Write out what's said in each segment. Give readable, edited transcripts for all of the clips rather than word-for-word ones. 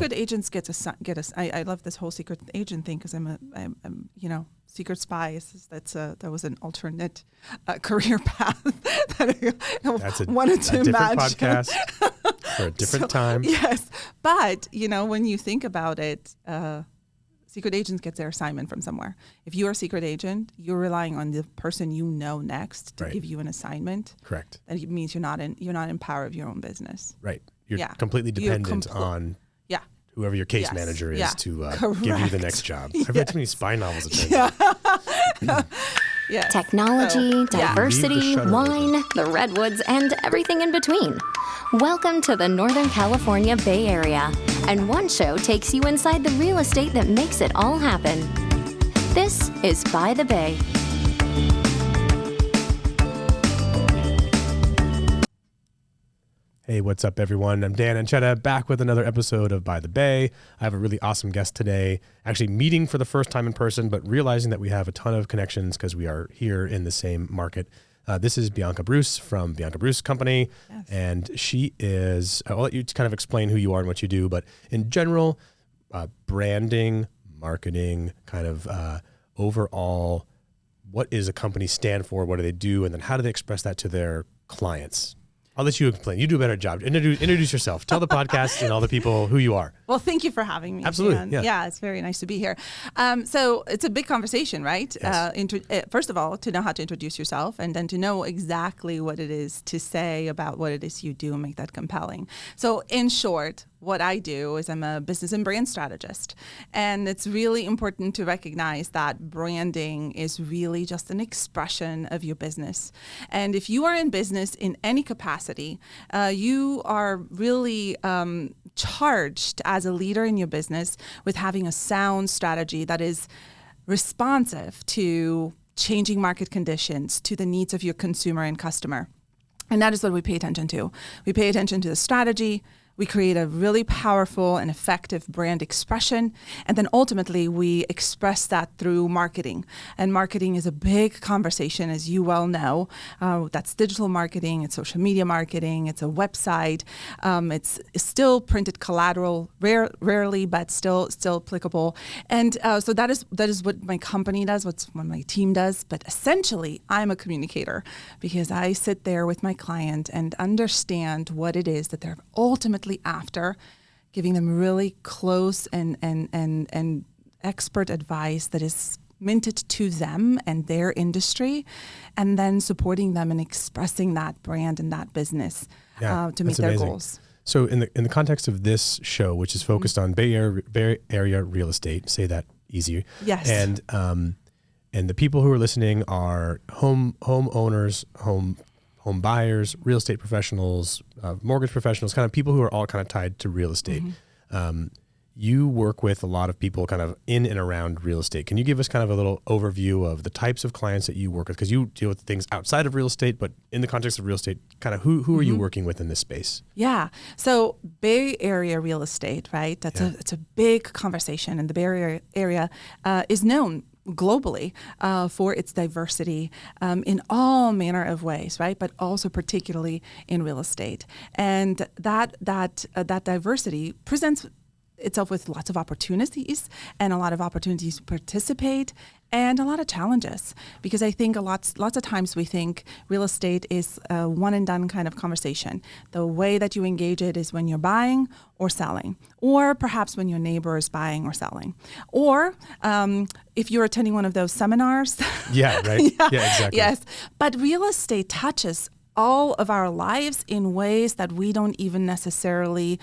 secret agents I love this whole secret agent thing because I'm secret spy. That was an alternate career path that That's I wanted to different imagine. podcast for a different time. Yes, but when you think about it, secret agents get their assignment from somewhere. If you're a secret agent, you're relying on the person next to give you an assignment. Correct. That means you're not in power of your own business. Right. You're completely dependent on whoever your case manager is to give you the next job. I've read too many spy novels. Yes. Technology, diversity, wine, the redwoods, and everything in between. Welcome to the Northern California Bay Area. And one show takes you inside the real estate that makes it all happen. This is By the Bay. Hey, what's up, everyone? I'm Dan Anchetta, back with another episode of By the Bay. I have a really awesome guest today, actually meeting for the first time in person, but realizing that we have a ton of connections because we are here in the same market. This is Bianca Broos from Bianca Broos Company, and she is, I'll let you kind of explain who you are and what you do, but in general, branding, marketing, kind of overall, what is a company stand for, what do they do, and then how do they express that to their clients? I'll let you explain. You do a better job. Introduce yourself. Tell the podcast and all the people who you are. Well, thank you for having me. Absolutely. Yeah, it's very nice to be here. So it's a big conversation, right? Yes. First of all, to know how to introduce yourself and then to know exactly what it is to say about what it is you do and make that compelling. So in short, what I do is I'm a business and brand strategist. And it's really important to recognize that branding is really just an expression of your business. And if you are in business in any capacity, you are really charged as a leader in your business with having a sound strategy that is responsive to changing market conditions, to the needs of your consumer and customer. And that is what we pay attention to. We pay attention to the strategy. We create a really powerful and effective brand expression. And then ultimately, we express that through marketing. And marketing is a big conversation, as you well know. That's digital marketing, it's social media marketing, it's a website. It's still printed collateral, rarely, but still applicable. And so that is what my company does, what my team does. But essentially, I'm a communicator because I sit there with my client and understand what it is that they're ultimately after, giving them really close and expert advice that is minted to them and their industry, and then supporting them and expressing that brand and that business to meet their goals. So in the context of this show, which is focused on Bay Area real estate, say that easier. Yes. And the people who are listening are homeowners, home buyers, real estate professionals, mortgage professionals, kind of people who are all kind of tied to real estate. Mm-hmm. You work with a lot of people kind of in and around real estate. Can you give us kind of a little overview of the types of clients that you work with? Because you deal with things outside of real estate, but in the context of real estate, kind of who are you working with in this space? Yeah. So Bay Area real estate, right? It's a big conversation, and the Bay Area is known globally for its diversity in all manner of ways, right? But also particularly in real estate. And that diversity presents itself with lots of opportunities and a lot of opportunities to participate and a lot of challenges, because I think lots of times we think real estate is a one and done kind of conversation. The way that you engage it is when you're buying or selling, or perhaps when your neighbor is buying or selling, or if you're attending one of those seminars. Yeah, right. Yeah, exactly. Yes, but real estate touches all of our lives in ways that we don't even necessarily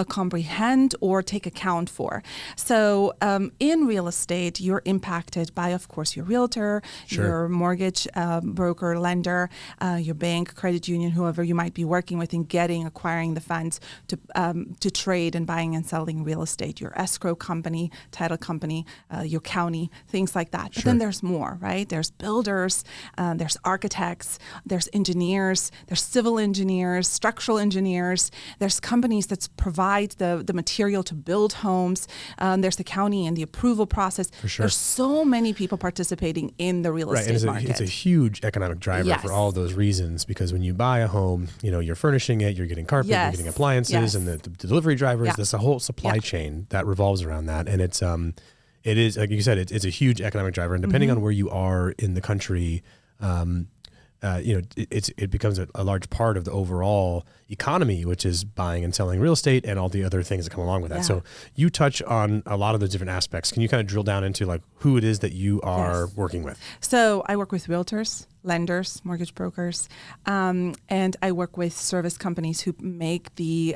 comprehend or take account for. So in real estate, you're impacted by, of course, your realtor, your mortgage broker, lender, your bank, credit union, whoever you might be working with in acquiring the funds to trade and buying and selling real estate, your escrow company, title company, your county, things like that. But then there's more, right? There's builders, there's architects, there's engineers, there's civil engineers, structural engineers, there's companies that provide the material to build homes, there's the county and the approval process. For sure. There's so many people participating in the real estate market. It's a huge economic driver for all of those reasons, because when you buy a home, you're furnishing it, you're getting carpet, you're getting appliances, and the delivery drivers. There's a whole supply chain that revolves around that, and it is like you said, it's a huge economic driver, and depending on where you are in the country, it becomes a large part of the overall economy, which is buying and selling real estate and all the other things that come along with that. So you touch on a lot of those different aspects. Can you kind of drill down into like who it is that you are working with? So I work with realtors, lenders, mortgage brokers, and I work with service companies who make the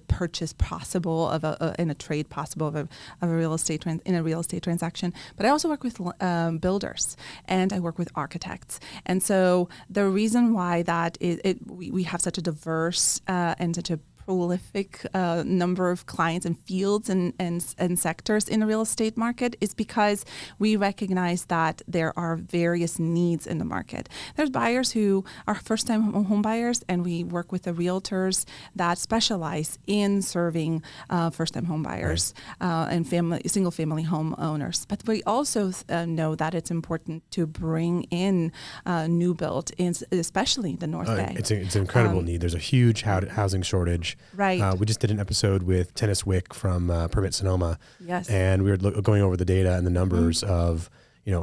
purchase possible in a trade possible of a real estate in a real estate transaction. But I also work with builders, and I work with architects. And so the reason why that is we have such a diverse and such a prolific number of clients and fields and sectors in the real estate market is because we recognize that there are various needs in the market. There's buyers who are first-time home buyers, and we work with the realtors that specialize in serving first-time home buyers and single-family home owners. But we also know that it's important to bring in new build, especially the North Bay. It's an incredible need. There's a huge housing shortage. Right. We just did an episode with Tennis Wick from Permit Sonoma. Yes. And we were going over the data and the numbers of,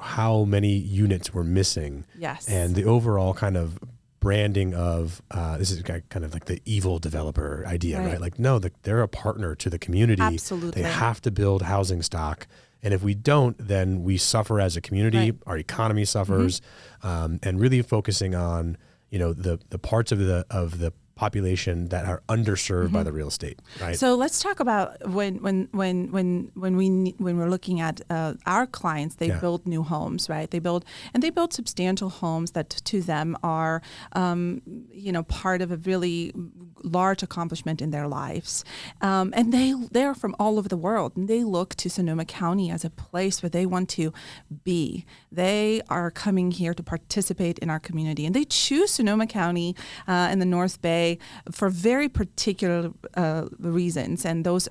how many units were missing. Yes. And the overall kind of branding of this is kind of like the evil developer idea, right? Like, no, they're a partner to the community. Absolutely. They have to build housing stock. And if we don't, then we suffer as a community. Right. Our economy suffers. And really focusing on, the parts of the population that are underserved by the real estate, right? So let's talk about when we're looking at our clients. They build new homes, right? They build substantial homes that to them are, part of a really large accomplishment in their lives, and they're from all over the world, and they look to Sonoma County as a place where they want to be. They are coming here to participate in our community, and they choose Sonoma County in the North Bay for very particular reasons, and those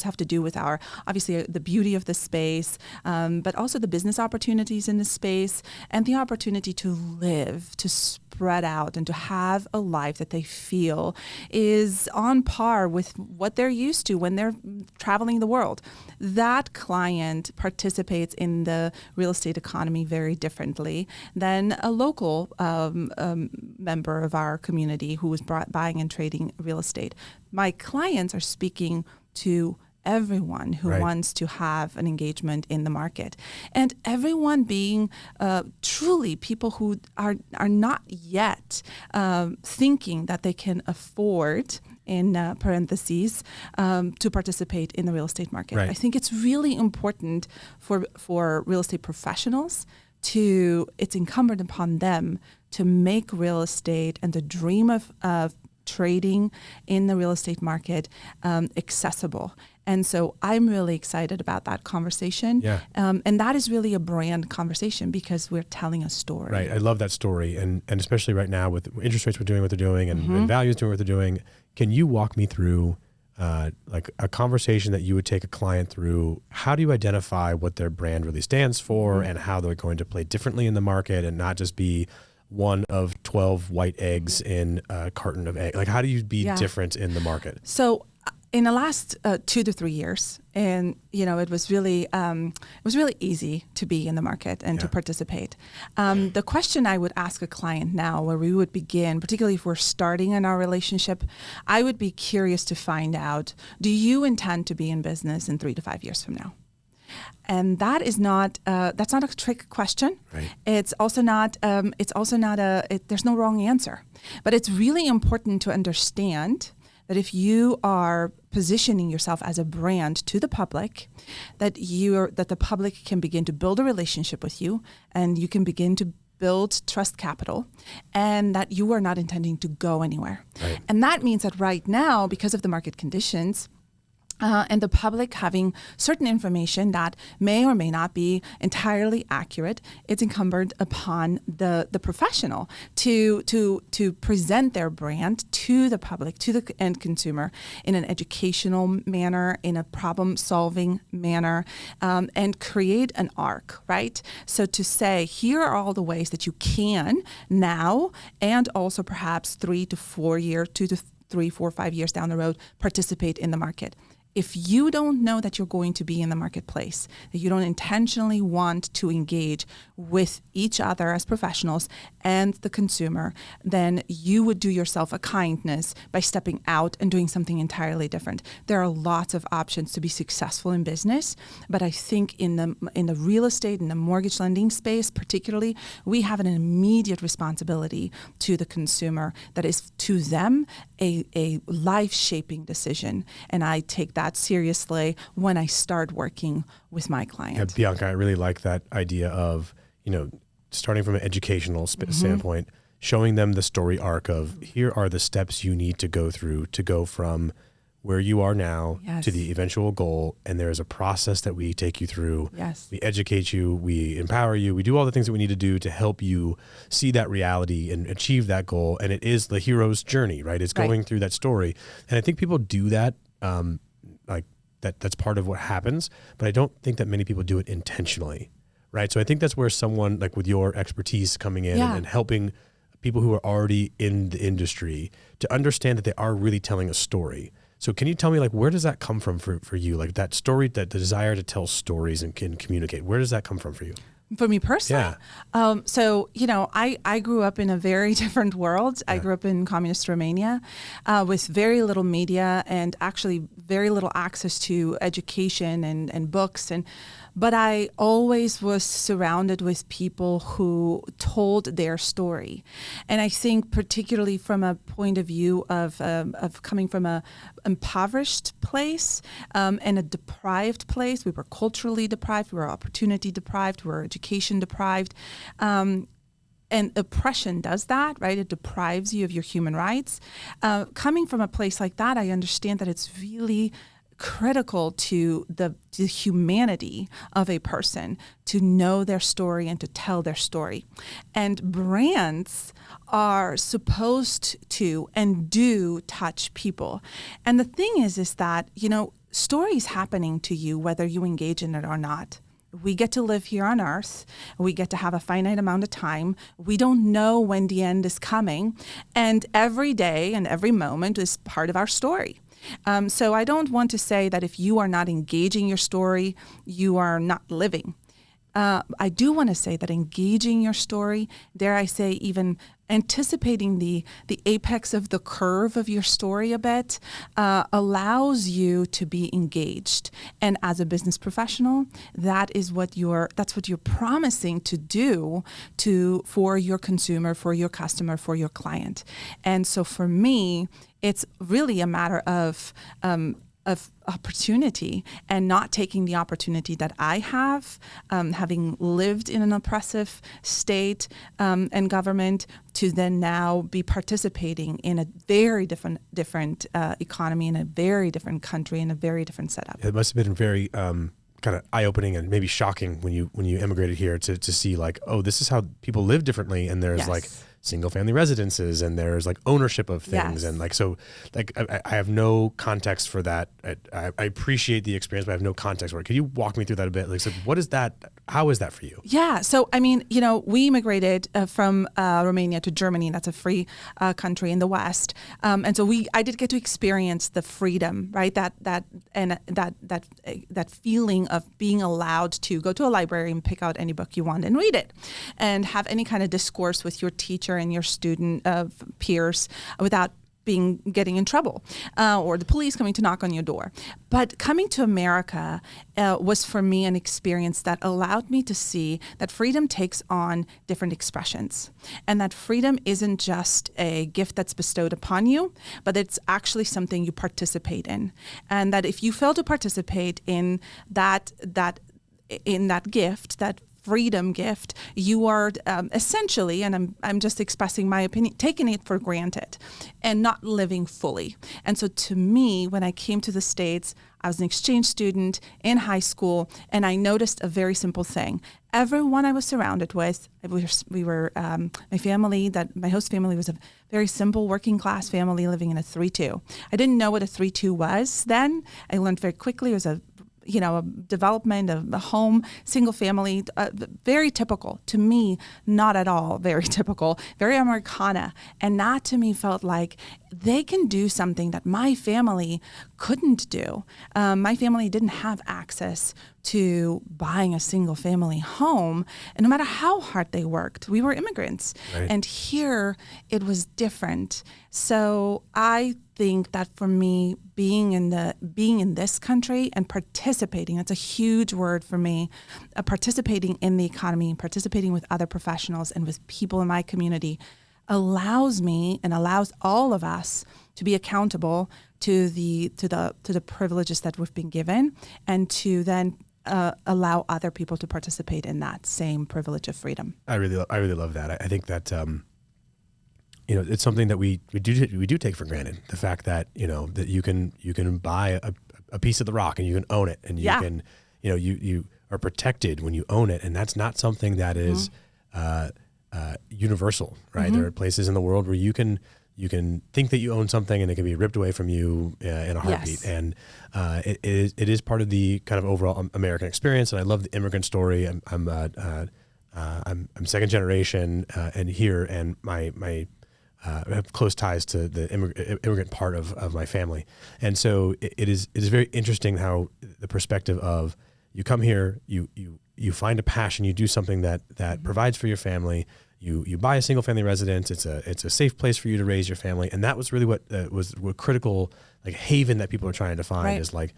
have to do with obviously the beauty of the space, but also the business opportunities in the space and the opportunity to live, to spread out, and to have a life that they feel is on par with what they're used to when they're traveling the world. That client participates in the real estate economy very differently than a local member of our community who is buying and trading real estate. My clients are speaking to everyone who wants to have an engagement in the market, and everyone being truly people who are not yet thinking that they can afford, in parentheses, to participate in the real estate market. Right. I think it's really important for real estate professionals it's incumbent upon them to make real estate and the dream of trading in the real estate market accessible. And so I'm really excited about that conversation. Yeah. And that is really a brand conversation because we're telling a story. Right. I love that story. And especially right now with interest rates doing what they're doing and values doing what they're doing. Can you walk me through like a conversation that you would take a client through? How do you identify what their brand really stands for and how they're going to play differently in the market and not just be one of 12 white eggs in a carton of eggs? Like, how do you be different in the market? So in the last 2 to 3 years, and it was really easy to be in the market and to participate. The question I would ask a client now, where we would begin, particularly if we're starting in our relationship, I would be curious to find out: do you intend to be in business in 3 to 5 years from now? And that is not that's not a trick question. Right. It's also not there's no wrong answer. But it's really important to understand that if you are positioning yourself as a brand to the public, that the public can begin to build a relationship with you, and you can begin to build trust capital, and that you are not intending to go anywhere. Right. And that means that right now, because of the market conditions, and the public having certain information that may or may not be entirely accurate, it's incumbent upon the professional to present their brand to the public, to the end consumer, in an educational manner, in a problem-solving manner, and create an arc, right? So to say, here are all the ways that you can now, and also perhaps 3 to 4 years, 2 to 3, 4, 5 years down the road, participate in the market. If you don't know that you're going to be in the marketplace, that you don't intentionally want to engage with each other as professionals and the consumer, then you would do yourself a kindness by stepping out and doing something entirely different. There are lots of options to be successful in business, but I think in the real estate, in the mortgage lending space particularly, we have an immediate responsibility to the consumer that is to them a life-shaping decision. And I take that seriously when I start working with my client. Yeah, Bianca, I really like that idea of, starting from an educational standpoint, showing them the story arc of here are the steps you need to go through to go from where you are now to the eventual goal. And there's a process that we take you through. Yes. We educate you, we empower you, we do all the things that we need to do to help you see that reality and achieve that goal. And it is the hero's journey, right? It's going through that story. And I think people do that, that's part of what happens, but I don't think that many people do it intentionally, right? So I think that's where someone like with your expertise coming in and helping people who are already in the industry to understand that they are really telling a story. So can you tell me, where does that come from for you? Like that story, that the desire to tell stories and can communicate, where does that come from for you? For me personally? Yeah. I grew up in a very different world. I grew up in communist Romania with very little media and actually very little access to education and books. But I always was surrounded with people who told their story. And I think particularly from a point of view of coming from a impoverished place and a deprived place. We were culturally deprived, we were opportunity deprived, we were education deprived. And oppression does that, right? It deprives you of your human rights. Coming from a place like that, I understand that it's really critical to the humanity of a person to know their story and to tell their story. And brands are supposed to and do touch people. And the thing is that, stories happening to you, whether you engage in it or not. We get to live here on earth. We get to have a finite amount of time. We don't know when the end is coming. And every day and every moment is part of our story. So I don't want to say that if you are not engaging your story, you are not living. I do want to say that engaging your story, dare I say even anticipating the apex of the curve of your story a bit, allows you to be engaged. And as a business professional, that's what you're promising to do for your consumer, for your customer, for your client. And so for me, it's really a matter of opportunity and not taking the opportunity that I have, having lived in an oppressive state and government, to then now be participating in a very different economy, in a very different country, in a very different setup. It must have been very kind of eye-opening and maybe shocking when you immigrated here to see this is how people live differently, and there's single-family residences, and there's ownership of things, and I have no context for that. I appreciate the experience, but I have no context for it. Could you walk me through that a bit? What is that? How is that for you? Yeah. So we immigrated from Romania to Germany. That's a free country in the West, and so I did get to experience the freedom, right? That feeling of being allowed to go to a library and pick out any book you want and read it, and have any kind of discourse with your teacher and your student peers without getting in trouble or the police coming to knock on your door. But coming to America was for me an experience that allowed me to see that freedom takes on different expressions, and that freedom isn't just a gift that's bestowed upon you, but it's actually something you participate in. And that if you fail to participate in that gift, that freedom gift, you are essentially, and I'm just expressing my opinion, taking it for granted and not living fully. And so to me, when I came to the States, I was an exchange student in high school, and I noticed a very simple thing. Everyone I was surrounded with, we were my family, my host family was a very simple working class family living in a 3-2. I didn't know what a 3-2 was then. I learned very quickly it was a development of a home, single family, very typical. To me, not at all very typical, very Americana. And that to me felt like they can do something that my family couldn't do. My family didn't have access to buying a single family home. And no matter how hard they worked, we were immigrants. Right. And here it was different. So I think that for me, being in this country and participating, that's a huge word for me, participating in the economy, participating with other professionals and with people in my community allows me and allows all of us to be accountable to the privileges that we've been given, and to then allow other people to participate in that same privilege of freedom. I really love that. I think that it's something that we do take for granted. The fact that that you can buy a piece of the rock and you can own it, and you can you are protected when you own it, and that's not something that is universal, right? There are places in the world where you can think that you own something and it can be ripped away from you in a heartbeat. Yes. And it is part of the kind of overall American experience. And I love the immigrant story. I'm second generation and here, and I have close ties to the immigrant part of my family. And so it is very interesting how the perspective of you come here, you find a passion, you do something that provides for your family. You buy a single family residence. It's a safe place for you to raise your family, and that was really what critical, like, haven that people are trying to find. Right. Is like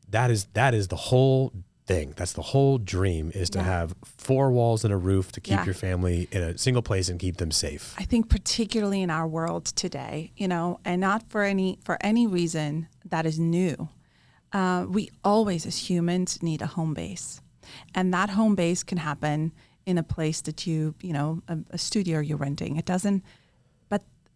that is the whole thing. That's the whole dream, is to have 4 walls and a roof to keep your family in a single place and keep them safe. I think particularly in our world today, and not for any reason that is new, we always as humans need a home base, and that home base can happen in a place that a studio you're renting. It doesn't,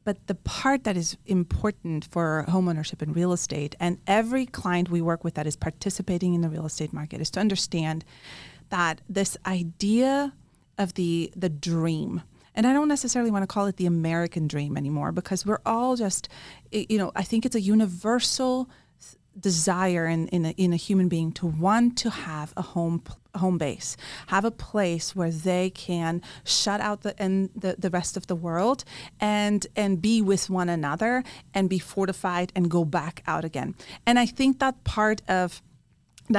but the part that is important for homeownership and real estate, and every client we work with that is participating in the real estate market, is to understand that this idea of the dream, and I don't necessarily want to call it the American dream anymore, because we're all just, I think it's a universal desire in a human being to want to have a home base, have a place where they can shut out the rest of the world and be with one another and be fortified and go back out again. And I think that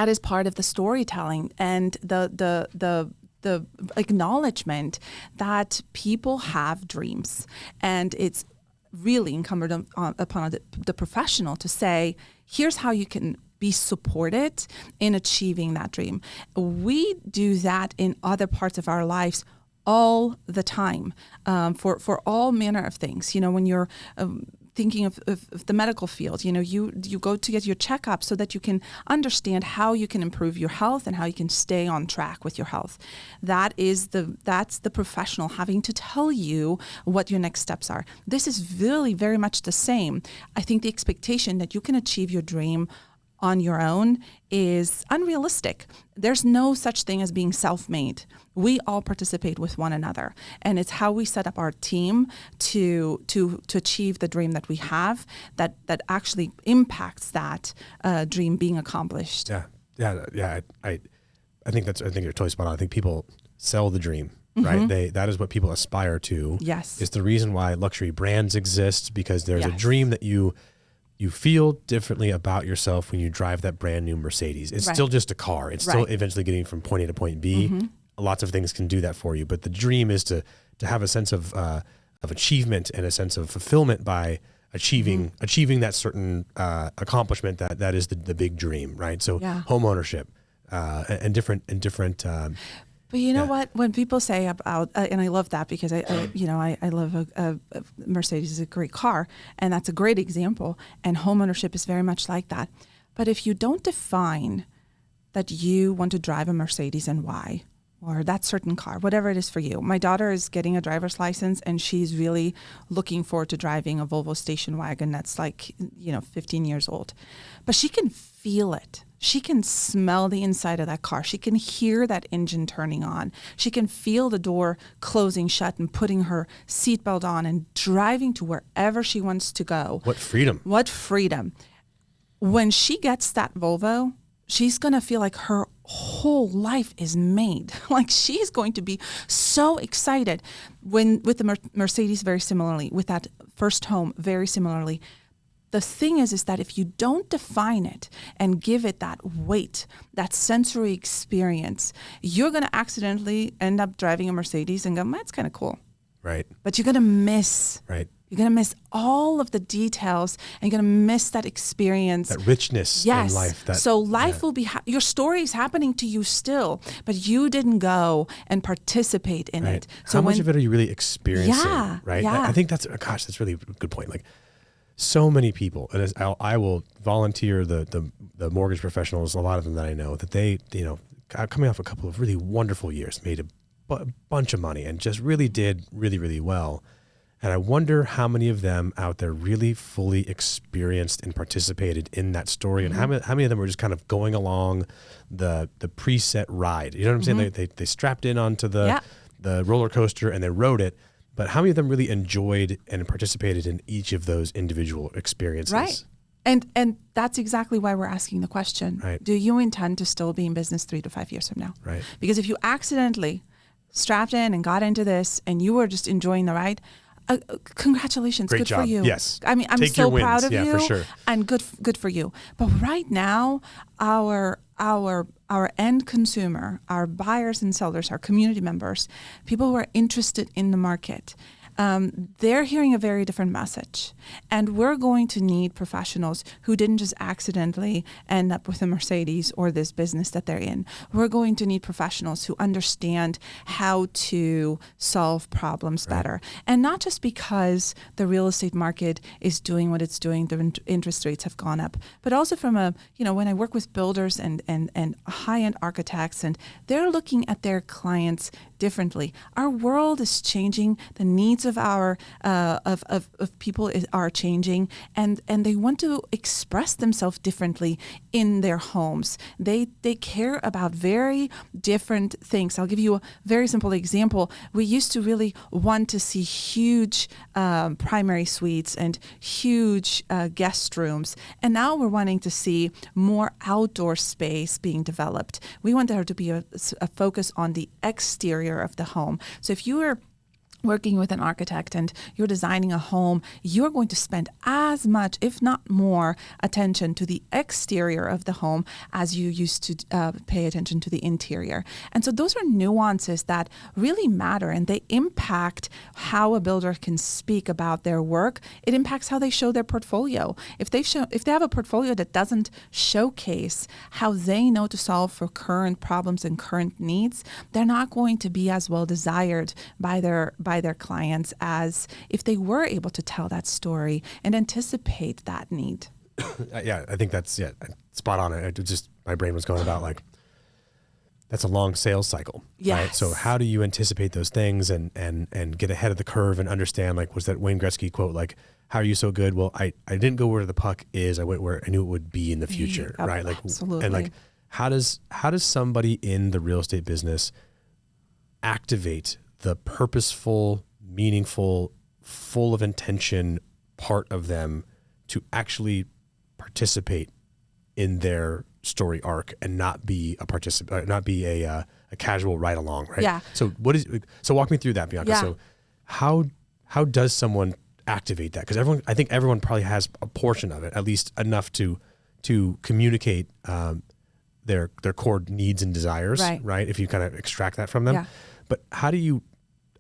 is part of the storytelling and the acknowledgement that people have dreams, and it's really incumbent upon the professional to say, here's how you can be supported in achieving that dream. We do that in other parts of our lives all the time, for all manner of things. When you're thinking of the medical field, you go to get your checkup so that you can understand how you can improve your health and how you can stay on track with your health. That's the professional having to tell you what your next steps are. This is really very much the same. I think the expectation that you can achieve your dream on your own is unrealistic. There's no such thing as being self-made. We all participate with one another, and it's how we set up our team to achieve the dream that we have that actually impacts that dream being accomplished. Yeah. I think you're totally spot on. I think people sell the dream. Right? That is what people aspire to. Yes. It's the reason why luxury brands exist, because there's a dream that you feel differently about yourself when you drive that brand new Mercedes. It's still just a car. It's still eventually getting from point A to point B. Lots of things can do that for you, but the dream is to have a sense of achievement and a sense of fulfillment by achieving that certain accomplishment that is the big dream, right? So home ownership and different. But you know what? When people say about, and I love that because I love a Mercedes is a great car, and that's a great example. And homeownership is very much like that. But if you don't define that you want to drive a Mercedes and why or that certain car, whatever it is for you. My daughter is getting a driver's license, and she's really looking forward to driving a Volvo station wagon that's 15 years old. But she can feel it. She can smell the inside of that car. She can hear that engine turning on. She can feel the door closing shut and putting her seatbelt on and driving to wherever she wants to go. What freedom. What freedom. When she gets that Volvo, she's going to feel like her whole life is made. Like she's going to be so excited. With the Mercedes, very similarly, with that first home, very similarly. The thing is that if you don't define it and give it that weight, that sensory experience, you're going to accidentally end up driving a Mercedes and go, that's kind of cool. Right. But you're going to miss. Right. You're going to miss all of the details, and you're going to miss that experience. That richness in life. So life will be, your story is happening to you still, but you didn't go and participate in it. So how much of it are you really experiencing? Right. Yeah. I think that's really a good point. Like, so many people, and as I will volunteer the mortgage professionals, a lot of them that I know, that they, coming off a couple of really wonderful years, made a bunch of money and just really did really, really well. And I wonder how many of them out there really fully experienced and participated in that story, and how many of them were just kind of going along the preset ride. You know what I'm saying? They strapped in onto the roller coaster and they rode it. But how many of them really enjoyed and participated in each of those individual experiences? Right. And that's exactly why we're asking the question. Right. Do you intend to still be in business 3 to 5 years from now? Right. Because if you accidentally strapped in and got into this and you were just enjoying the ride, congratulations. Great good job. for you. Yes. I mean, I'm Take so your wins. proud of you. For sure. And good for you. But right now, our end consumer, our buyers and sellers, our community members, people who are interested in the market, they're hearing a very different message. And we're going to need professionals who didn't just accidentally end up with a Mercedes or this business that they're in. We're going to need professionals who understand how to solve problems better. And not just because the real estate market is doing what it's doing, the interest rates have gone up, but also from when I work with builders and high-end architects, and they're looking at their clients differently. Our world is changing. The needs of our of people are changing, and they want to express themselves differently in their homes. They care about very different things. I'll give you a very simple example. We used to really want to see huge primary suites and huge guest rooms, and now we're wanting to see more outdoor space being developed. We want there to be a focus on the exterior of the home. So if you were working with an architect and you're designing a home, you're going to spend as much, if not more, attention to the exterior of the home as you used to pay attention to the interior. And so those are nuances that really matter, and they impact how a builder can speak about their work. It impacts how they show their portfolio. If they have a portfolio that doesn't showcase how they know to solve for current problems and current needs, they're not going to be as well desired by their clients as if they were able to tell that story and anticipate that need. Yeah, I think that's spot on. My brain was going about like, that's a long sales cycle. Yes. Right? So how do you anticipate those things and get ahead of the curve and understand, like, was that Wayne Gretzky quote, like, how are you so good? Well, I didn't go where the puck is. I went where I knew it would be in the future. Yep, right. Like, absolutely. and like, how does somebody in the real estate business activate the purposeful, meaningful, full of intention part of them to actually participate in their story arc and not be a participant, not be a casual ride along, right? Yeah. So walk me through that, Bianca. Yeah. So how does someone activate that? Because I think everyone probably has a portion of it, at least enough to communicate their core needs and desires, right? If you kind of extract that from them. Yeah. But how do you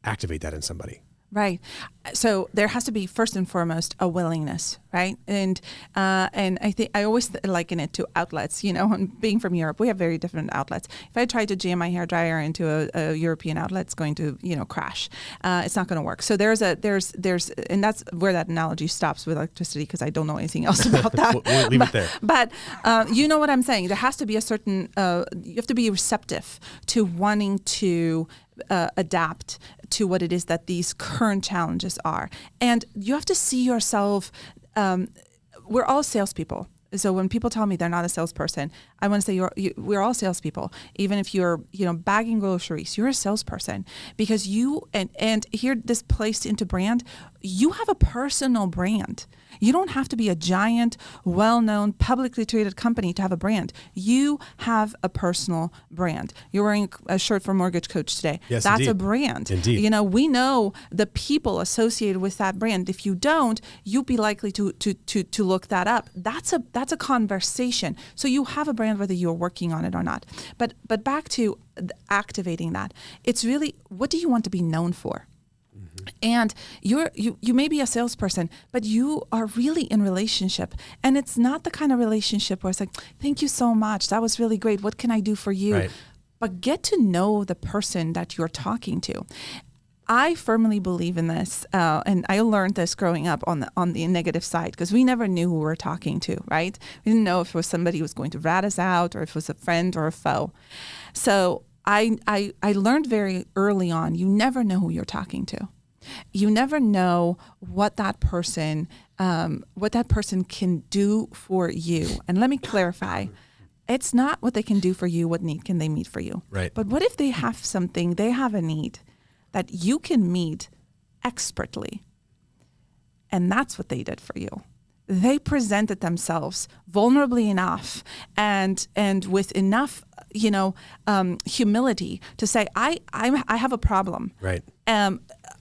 activate that in somebody? Right. So there has to be first and foremost a willingness, right? And I think I always liken it to outlets. And being from Europe, we have very different outlets. If I try to jam my hairdryer into a European outlet, it's going to crash. It's not going to work. So there's and that's where that analogy stops with electricity, because I don't know anything else about that. we'll leave it there. But you know what I'm saying. There has to be a certain. You have to be receptive to wanting to adapt to what it is that these current challenges are. And you have to see yourself, we're all salespeople. So when people tell me they're not a salesperson, I want to say we're all salespeople. Even if you're, bagging groceries, you're a salesperson, because you, and here this placed into brand, you have a personal brand. You don't have to be a giant, well-known, publicly traded company to have a brand. You have a personal brand. You're wearing a shirt for Mortgage Coach today. Yes, that's indeed. a brand. Indeed. We know the people associated with that brand. If you don't, you'll be likely to look that up. That's a conversation. So you have a brand whether you're working on it or not. But back to activating that. It's really, what do you want to be known for? And you may be a salesperson, but you are really in relationship. And it's not the kind of relationship where it's like, thank you so much. That was really great. What can I do for you? Right. But get to know the person that you're talking to. I firmly believe in this, and I learned this growing up on the negative side, because we never knew who we were talking to, right? We didn't know if it was somebody who was going to rat us out, or if it was a friend or a foe. So I learned very early on, you never know who you're talking to. You never know what that person can do for you. And let me clarify, it's not what they can do for you, what need can they meet for you. Right. But what if they have a need that you can meet expertly? And that's what they did for you. They presented themselves vulnerably enough and with enough, humility to say, I have a problem. Right.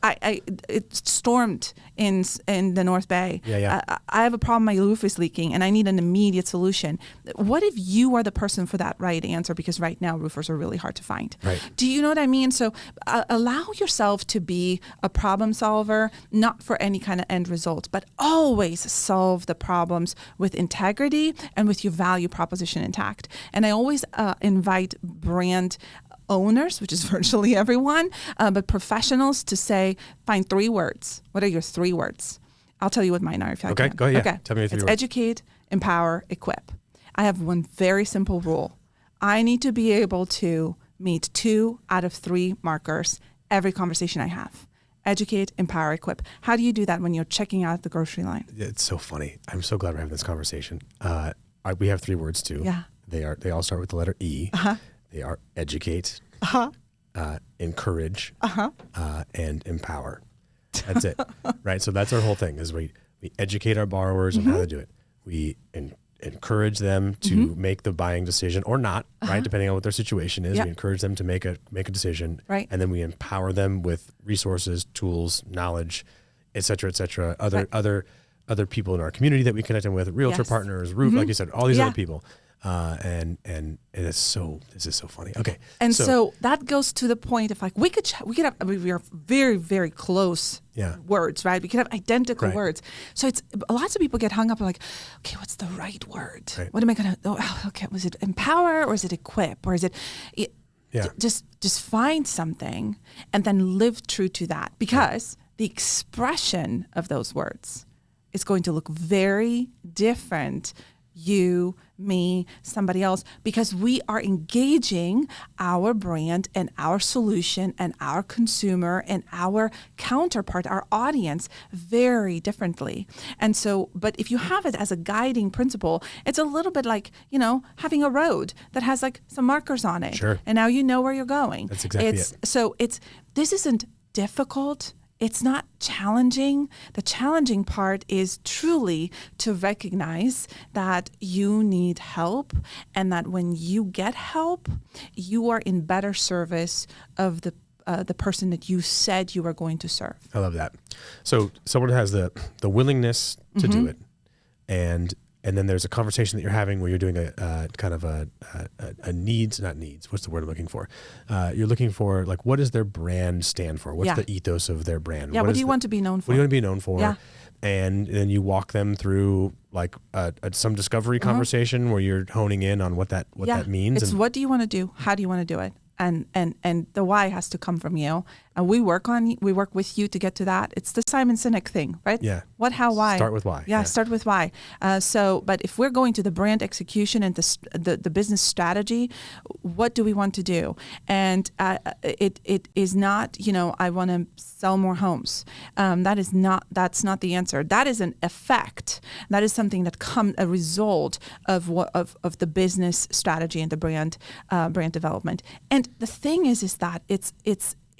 It stormed in the North Bay. Yeah. I have a problem. My roof is leaking, and I need an immediate solution. What if you are the person for that right answer? Because right now roofers are really hard to find. Right. Do you know what I mean? So allow yourself to be a problem solver, not for any kind of end result, but always solve the problems with integrity and with your value proposition intact. And I always invite brand owners, which is virtually everyone, but professionals, to find 3 words. What are your 3 words? I'll tell you what mine are if I can. Okay, go ahead. Okay. Tell me your 3 words. words. Educate, empower, equip. I have one very simple rule. I need to be able to meet 2 out of 3 markers every conversation I have. Educate, empower, equip. How do you do that when you're checking out at the grocery line? It's so funny. I'm so glad we're having this conversation. We have 3 words too. Yeah. They all start with the letter E. Uh-huh. They are educate, encourage, and empower. That's it, right? So that's our whole thing, is we educate our borrowers on how to do it. We encourage them to make the buying decision or not, right? Depending on what their situation is. Yeah. We encourage them to make a decision, right? And then we empower them with resources, tools, knowledge, et cetera, other people in our community that we connect them with, realtor partners, like you said, all these other people. And this is so funny. Okay. And so that goes to the point of we could have, we are very, very close words, right? We could have identical words. So it's lots of people get hung up on okay, what's the right word? Right. What am I going to, okay, was it empower or is it equip or is it just find something and then live true to that, because the expression of those words is going to look very different. You, me, somebody else, because we are engaging our brand and our solution and our consumer and our counterpart, our audience, very differently. And so, but if you have it as a guiding principle, it's a little bit like, having a road that has some markers on it. Sure. And now you know where you're going. That's exactly it. So this isn't difficult. It's not challenging. The challenging part is truly to recognize that you need help, and that when you get help, you are in better service of the person that you said you were going to serve. I love that. So someone has the willingness to do it, and and then there's a conversation that you're having where you're doing a kind of a needs, not needs. What's the word I'm looking for? You're looking for like, what does their brand stand for? What's the ethos of their brand? Yeah. What do you want to be known for? What do you want to be known for? Yeah. And then you walk them through like some discovery conversation where you're honing in on what that means. It's what do you want to do? How do you want to do it? And the why has to come from you. And we work with you to get to that. It's the Simon Sinek thing, right? Yeah. What, how, why? Start with why. Yeah, start with why. But if we're going to the brand execution and the business strategy, what do we want to do? And it is not, I want to sell more homes. That's not the answer. That is an effect. That is something that a result of the business strategy and the brand development. And the thing is that it's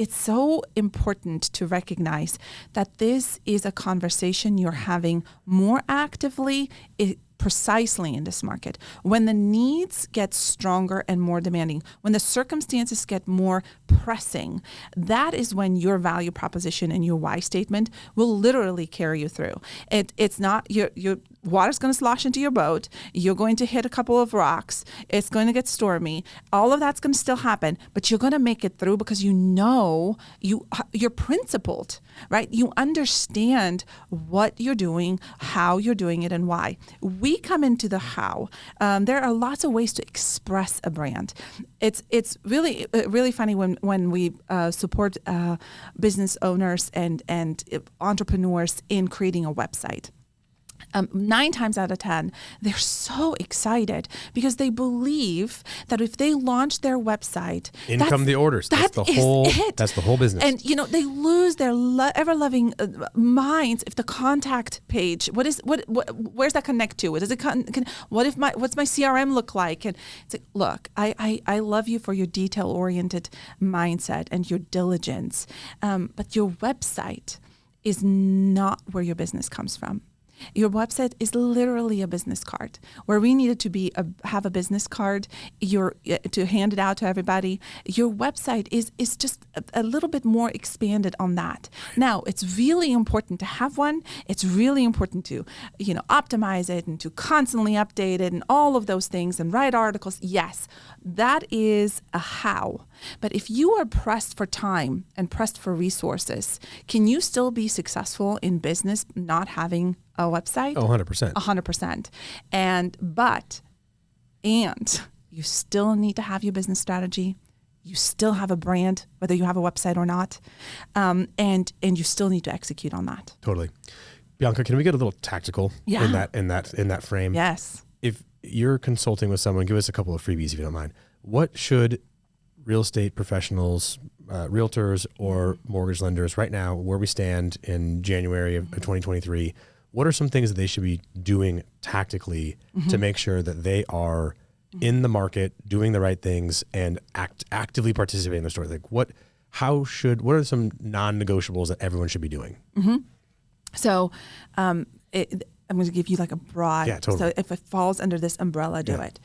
so important to recognize that this is a conversation you're having more actively, precisely in this market. When the needs get stronger and more demanding, when the circumstances get more pressing, that is when your value proposition and your why statement will literally carry you through. It's not your water's going to slosh into your boat. You're going to hit a couple of rocks. It's going to get stormy. All of that's going to still happen, but you're going to make it through because you're principled, right? You understand what you're doing, how you're doing it, and why. We come into the how. There are lots of ways to express a brand. It's really funny when we support business owners and entrepreneurs in creating a website. 9 times out of 10, they're so excited because they believe that if they launch their website, in come the orders. That's the whole business. And they lose their ever-loving minds if the contact page. Where's that connect to? Does it what's my CRM look like? And it's like, look, I love you for your detail-oriented mindset and your diligence, but your website is not where your business comes from. Your website is literally a business card. Where we needed to have a business card, to hand it out to everybody. Your website is just a little bit more expanded on that. Now, it's really important to have one. It's really important to, optimize it and to constantly update it and all of those things and write articles. Yes, that is a how. But if you are pressed for time and pressed for resources, can you still be successful in business not having a website? 100%. 100%. And you still need to have your business strategy. You still have a brand, whether you have a website or not. And you still need to execute on that. Totally. Bianca, can we get a little tactical in that frame? Yes. If you're consulting with someone, give us a couple of freebies if you don't mind. What should real estate professionals, realtors or mortgage lenders right now, where we stand in January of 2023, what are some things that they should be doing tactically to make sure that they are in the market, doing the right things, and actively participating in the story? Like what are some non-negotiables that everyone should be doing? Mm-hmm. So I'm going to give you like a broad, totally. So if it falls under this umbrella, do it.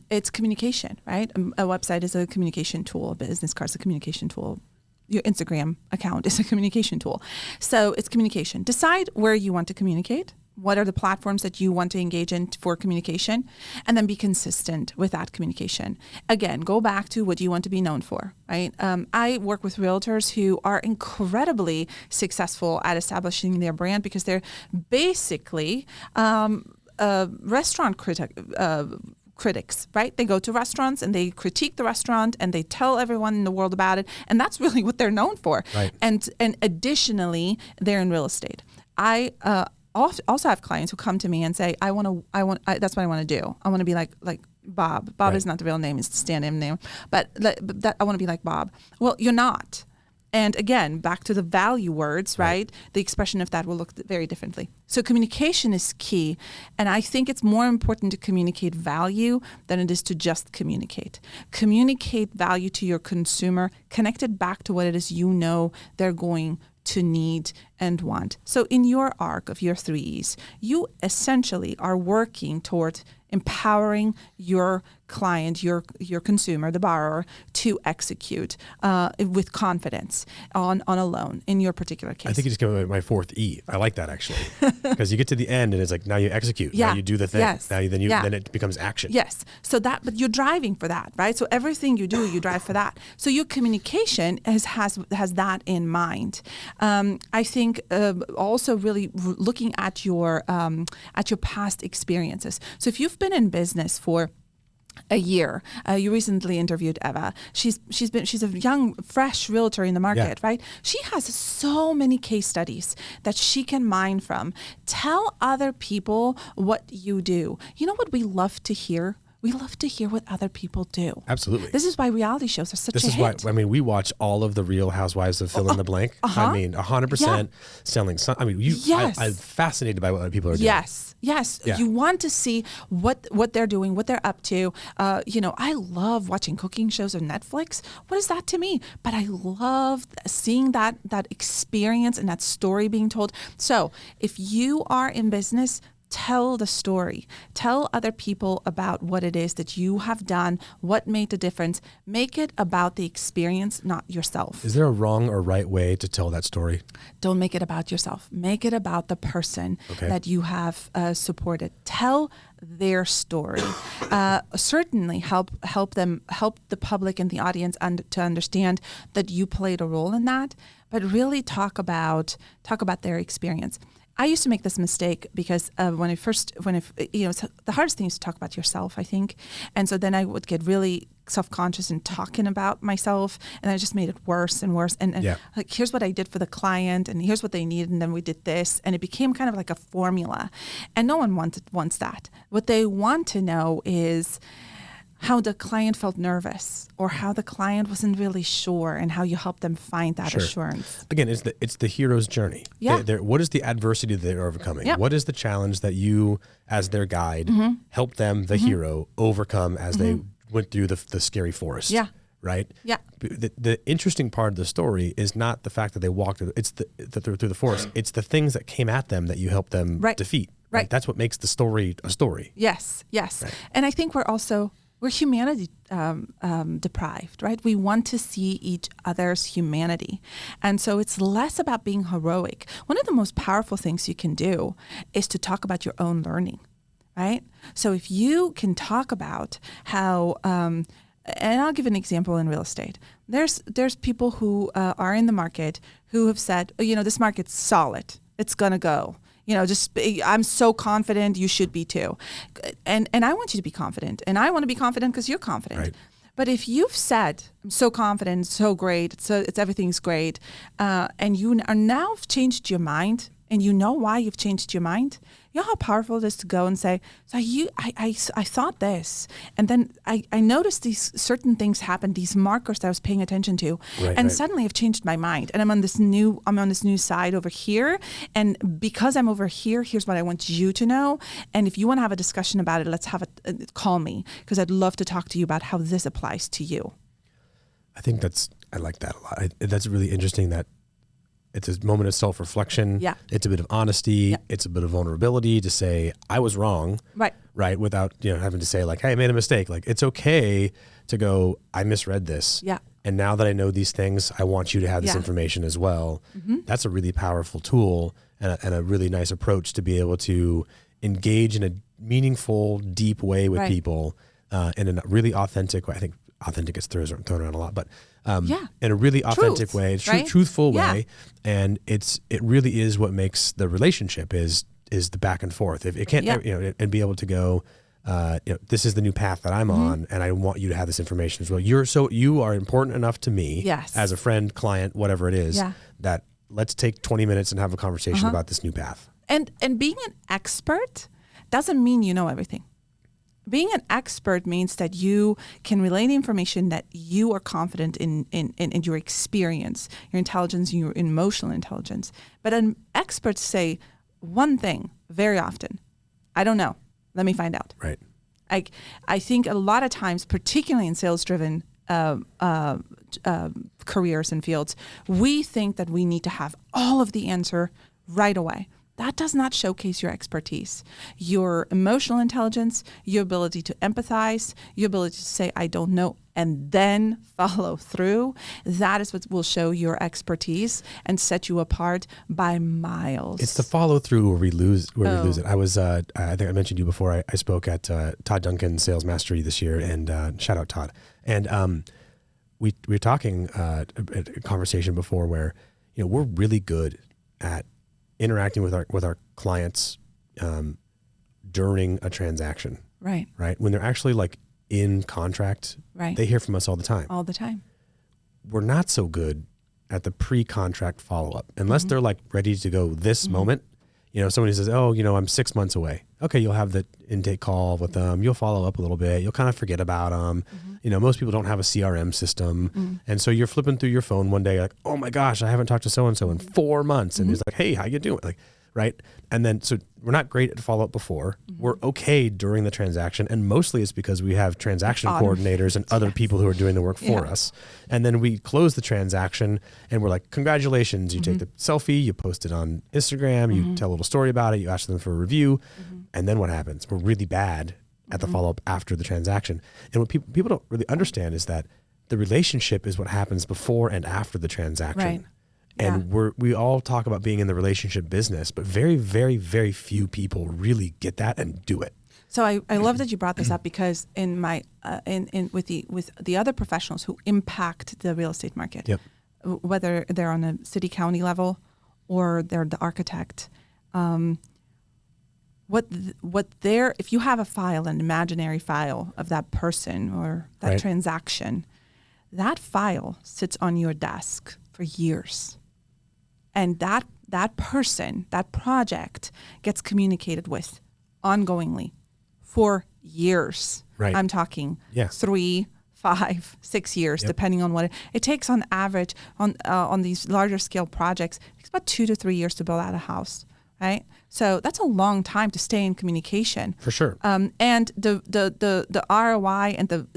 It's communication, right? A website is a communication tool. A business card is a communication tool. Your Instagram account is a communication tool. So it's communication. Decide where you want to communicate. What are the platforms that you want to engage in for communication? And then be consistent with that communication. Again, go back to what you want to be known for, right? I work with realtors who are incredibly successful at establishing their brand because they're basically restaurant critics, right? They go to restaurants and they critique the restaurant and they tell everyone in the world about it. And that's really what they're known for. Right. And additionally, they're in real estate. I also have clients who come to me and say, that's what I want to do. I want to be like Bob. Bob is not the real name, it's the stand-in name. But I want to be like Bob. Well, you're not. And again, back to the value words, right? The expression of that will look very differently. So communication is key. And I think it's more important to communicate value than it is to just communicate. Communicate value to your consumer, connect it back to what it is they're going to need and want. So in your arc of your 3 E's, you essentially are working toward empowering your client, your consumer, the borrower, to execute with confidence on a loan in your particular case. I think you just came up with my fourth E. I like that actually, because you get to the end and it's like, now you execute, now you do the thing, then it becomes action. Yes. So but you're driving for that, right? So everything you do, you drive for that. So your communication has that in mind. I think also really looking at your past experiences. So if you've been in business for a year, you recently interviewed Eva. She's a young, fresh realtor in the market, right? She has so many case studies that she can mine from. Tell other people what you do. You know what we love to hear? We love to hear what other people do. Absolutely. This is why reality shows are such a hit. This is why, we watch all of the Real Housewives of fill in the blank. 100% selling. I'm fascinated by what other people are doing. Yes. Yeah. You want to see what they're doing, what they're up to. I love watching cooking shows on Netflix. What is that to me? But I love seeing that experience and that story being told. So if you are in business, tell the story. Tell other people about what it is that you have done, what made the difference. Make it about the experience, not yourself. Is there a wrong or right way to tell that story? Don't make it about yourself. Make it about the person that you have supported. Tell their story. Certainly help the public and the audience to understand that you played a role in that, but really talk about their experience. I used to make this mistake because the hardest thing is to talk about yourself, I think. And so then I would get really self-conscious in talking about myself, and I just made it worse and worse. And like, here's what I did for the client, and here's what they needed, and then we did this. And it became kind of like a formula. And no one wants that. What they want to know is how the client felt nervous, or how the client wasn't really sure, and how you help them find that assurance. Again, it's the hero's journey. Yeah. What is the adversity that they're overcoming? Yeah. What is the challenge that you, as their guide, help them, the hero, overcome as they went through the scary forest? Yeah. Right? Yeah. The interesting part of the story is not the fact that they walked through the forest. It's the things that came at them that you helped them defeat. Right. That's what makes the story a story. Yes. Right. And I think we're humanity deprived, right? We want to see each other's humanity. And so it's less about being heroic. One of the most powerful things you can do is to talk about your own learning, right? So if you can talk about how, and I'll give an example in real estate. There's people who are in the market who have said, this market's solid. It's going to go. I'm so confident, you should be too. And I want you to be confident. And I want to be confident because you're confident. Right. But if you've said, I'm so confident, so great, it's everything's great, and you are now changed your mind, and you know why you've changed your mind, you know how powerful it is to go and say, so I thought this, and then I noticed these certain things happen, these markers that I was paying attention to, suddenly I've changed my mind, and I'm on this new side over here, and because I'm over here, here's what I want you to know, and if you want to have a discussion about it, let's have call me, because I'd love to talk to you about how this applies to you. I like that a lot. That's really interesting that it's a moment of self-reflection. Yeah. It's a bit of honesty. Yeah. It's a bit of vulnerability to say, I was wrong. Right. Without, having to say like, hey, I made a mistake. Like, it's okay to go, I misread this. Yeah. And now that I know these things, I want you to have this information as well. Mm-hmm. That's a really powerful tool and a really nice approach to be able to engage in a meaningful, deep way with people in a really authentic way. I think authentic gets thrown around a lot, but in a really authentic way, truthful way, and it really is what makes the relationship is the back and forth. If it can't, and be able to go, this is the new path that I'm on, and I want you to have this information as well. You are important enough to me as a friend, client, whatever it is, that let's take 20 minutes and have a conversation about this new path. And being an expert doesn't mean you know everything. Being an expert means that you can relay the information that you are confident in your experience, your intelligence, your emotional intelligence. But experts say one thing very often: I don't know. Let me find out. Right. I think a lot of times, particularly in sales-driven careers and fields, we think that we need to have all of the answer right away. that does not showcase your expertise, your emotional intelligence, your ability to empathize, your ability to say, I don't know, and then follow through. That is what will show your expertise and set you apart by miles. It's the follow through where we lose it. I was, I think I mentioned you before. I spoke at Todd Duncan's Sales Mastery this year, and shout out Todd. And we were talking a conversation before where, we're really good at interacting with our clients during a transaction. Right. Right. When they're actually like in contract, right, they hear from us all the time. All the time. We're not so good at the pre-contract follow-up unless they're like ready to go this moment. Somebody says, oh, I'm 6 months away. Okay, you'll have the intake call with them. You'll follow up a little bit. You'll kind of forget about them. Most people don't have a CRM system. And so you're flipping through your phone one day like, oh my gosh, I haven't talked to so-and-so in 4 months. And he's like, hey, how you doing? Like, right. And then, so we're not great at follow-up before. We're okay during the transaction. And mostly it's because we have transaction coordinators and other people who are doing the work for us. And then we close the transaction and we're like, congratulations. You take the selfie, you post it on Instagram, you tell a little story about it, you ask them for a review. And then what happens? We're really bad at the follow-up after the transaction. And what people don't really understand is that the relationship is what happens before and after the transaction. Right. And we all talk about being in the relationship business, but very, very, very few people really get that and do it. So I love that you brought this up, because in my with the other professionals who impact the real estate market, whether they're on a city county level or they're the architect, if you have a file, an imaginary file of that person or that transaction, that file sits on your desk for years. And that person, that project gets communicated with ongoingly for years. Right. I'm talking 3, 5, 6 years, depending on what it takes on average on these larger scale projects. It takes about 2 to 3 years to build out a house, right? So that's a long time to stay in communication. For sure. And the ROI and the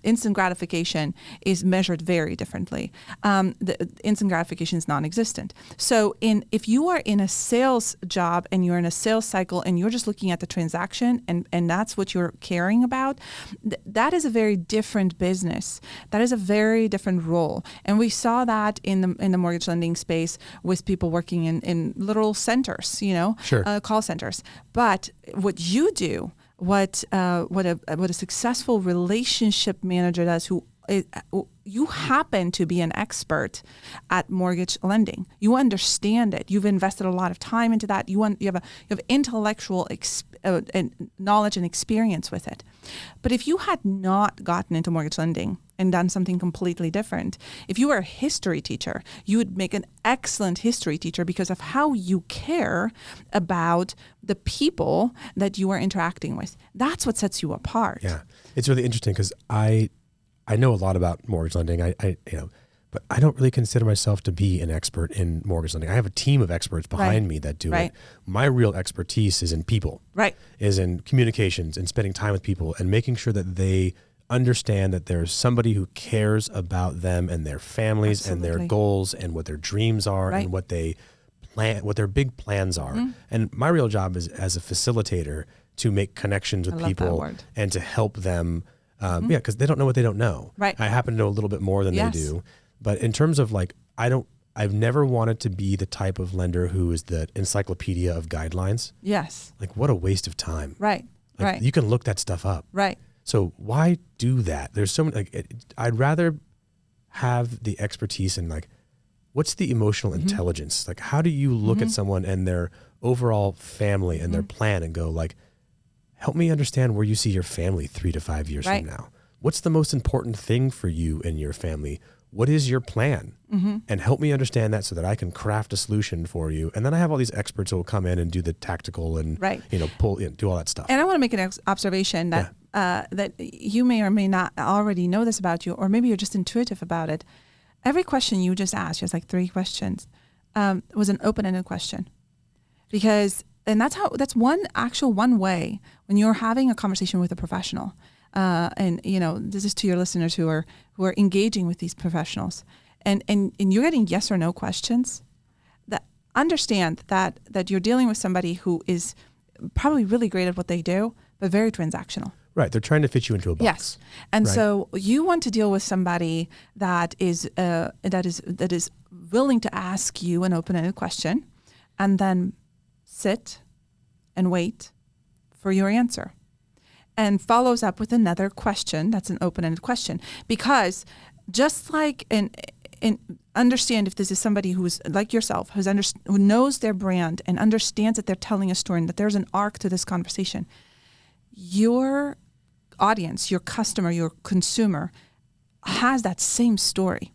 instant gratification is measured very differently. The instant gratification is non-existent. So if you are in a sales job and you're in a sales cycle and you're just looking at the transaction and that's what you're caring about, that is a very different business. That is a very different role. And we saw that in the mortgage lending space with people working in literal centers, Sure. Call centers. But what you do, what a successful relationship manager does, you happen to be an expert at mortgage lending. You understand it. You've invested a lot of time into that. You have intellectual knowledge and experience with it. But if you had not gotten into mortgage lending and done something completely different, if you were a history teacher, you would make an excellent history teacher because of how you care about the people that you are interacting with. That's what sets you apart. Yeah, it's really interesting because I know a lot about mortgage lending. But I don't really consider myself to be an expert in mortgage lending. I have a team of experts behind me that do it. My real expertise is in people. Right. Is in communications and spending time with people and making sure that they understand that there's somebody who cares about them and their families and their goals and what their dreams are and what they plan, what their big plans are. And my real job is as a facilitator to make connections with people and to help them. Because they don't know what they don't know. Right. I happen to know a little bit more than they do. But in terms of like, I've never wanted to be the type of lender who is the encyclopedia of guidelines. Yes. Like what a waste of time. Right. Like, you can look that stuff up. Right. So why do that? There's so many, I'd rather have the expertise in like, what's the emotional intelligence? Like, how do you look at someone and their overall family and their plan and go like, help me understand where you see your family 3 to 5 years from now. What's the most important thing for you and your family? What is your plan? And help me understand that so that I can craft a solution for you. And then I have all these experts who will come in and do the tactical and pull in, do all that stuff. And I want to make an observation that that you may or may not already know this about you, or maybe you're just intuitive about it. Every question you just asked, just like 3 questions, was an open-ended question, and that's one way when you're having a conversation with a professional. And this is to your listeners who are engaging with these professionals, and you're getting yes or no questions. That understand that you're dealing with somebody who is probably really great at what they do, but very transactional. Right. They're trying to fit you into a box. Yes. And so you want to deal with somebody that is willing to ask you an open-ended question and then sit and wait for your answer and follows up with another question that's an open-ended question. Because just like understand if this is somebody who's like yourself, who knows their brand and understands that they're telling a story and that there's an arc to this conversation, your audience, your customer, your consumer has that same story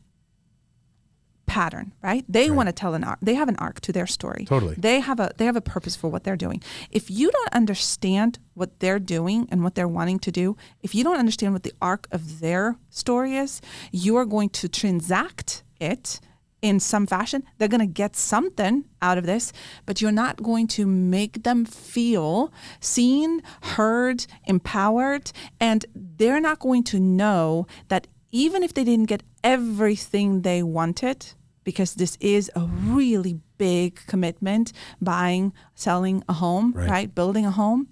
pattern, right? They want to tell an arc. They have an arc to their story. Totally. They have a purpose for what they're doing. If you don't understand what they're doing and what they're wanting to do, if you don't understand what the arc of their story is, you are going to transact it in some fashion. They're going to get something out of this, but you're not going to make them feel seen, heard, empowered, and they're not going to know that even if they didn't get everything they wanted, because this is a really big commitment, buying, selling a home, right? Building a home.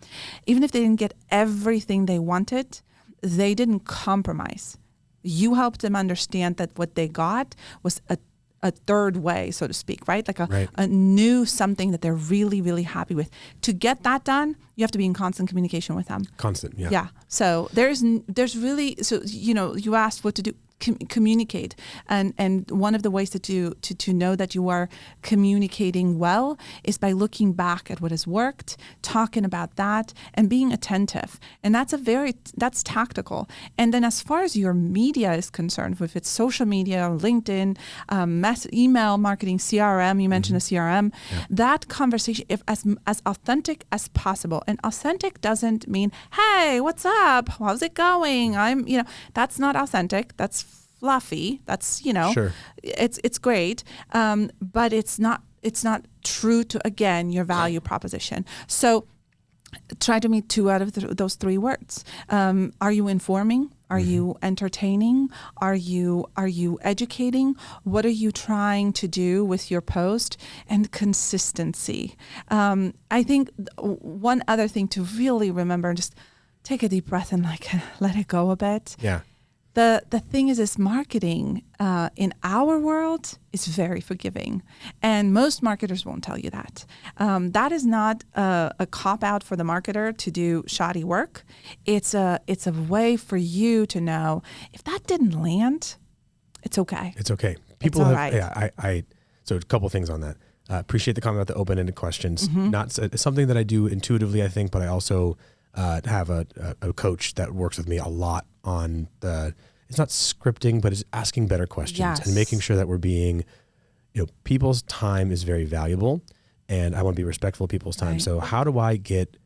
Even if they didn't get everything they wanted, they didn't compromise. You helped them understand that what they got was a third way, so to speak, right? Like a new something that they're really, really happy with. To get that done, you have to be in constant communication with them. Constant, yeah. Yeah. So there's really, so, you asked what to do. Communicate, and one of the ways to know that you are communicating well is by looking back at what has worked, talking about that, and being attentive. And that's tactical. And then as far as your media is concerned, if it's social media, LinkedIn, email marketing, CRM, you mentioned a CRM, that conversation, if as authentic as possible. And authentic doesn't mean, hey, what's up? How's it going? That's not authentic. That's fluffy. That's, Sure. It's great. But it's not true to, again, your value proposition. So try to meet two out of those three words. Are you informing? Are you entertaining? Are you educating? What are you trying to do with your post? And consistency. I think one other thing to really remember, just take a deep breath and let it go a bit. Yeah. The thing is marketing in our world is very forgiving, and most marketers won't tell you that. That is not a cop-out for the marketer to do shoddy work. It's a way for you to know if that didn't land, it's okay. It's okay. People it's have, right. yeah, so a couple things on that. Appreciate the comment about the open-ended questions. Not something that I do intuitively, I think, but I also have a coach that works with me a lot on it's not scripting, but it's asking better questions and making sure that we're being, people's time is very valuable, and I want to be respectful of people's time. Right. So how do I get